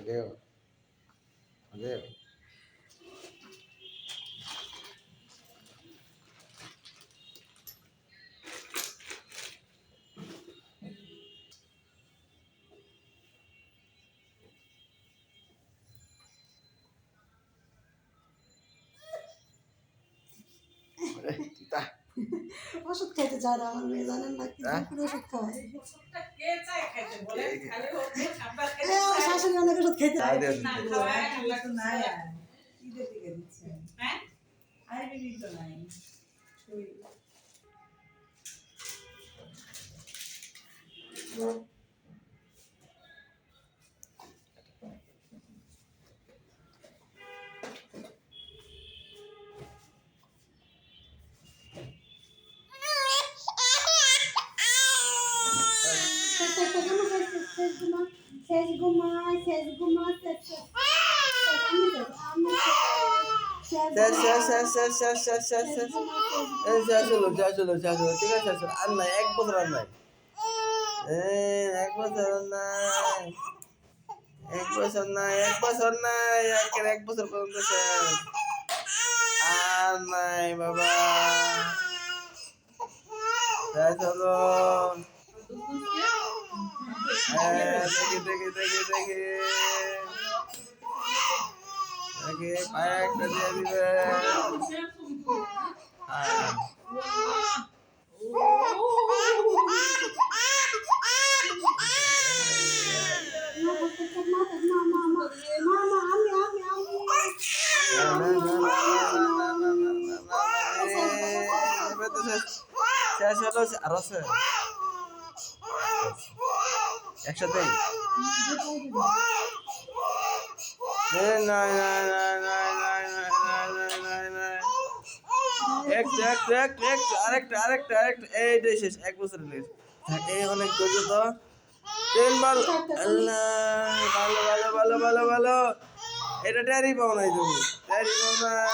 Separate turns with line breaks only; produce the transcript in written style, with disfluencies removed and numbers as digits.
Adeu. Adeu. Tita.
ওষুধ খাইতে চায় না আমার মেয়ে, জানেন না কি দুপুরে ওষুধ খাওয়ায়। আমার শাশুড়ি অনেক ওষুধ খাইতে চায়।
ঠিক আছে আর নাই 1 বছর আর নাই 1 বছর আর নাই 1 বছর নাই 1 বছর নাই 1 বছর পর্যন্ত শেষ আর নাই বাবা শেষ হলো দেখি পায়ে একটা দিয়ে দিবে শেষ হলো আর আছে একসাথে আরেকটা এইটাই শেষ 1 বছর এই অনেক ধৈর্য তো 3 বার আল্লাহ ভালো এটা ট্যারি পাও নাই তুমি ট্যারি পাও নাই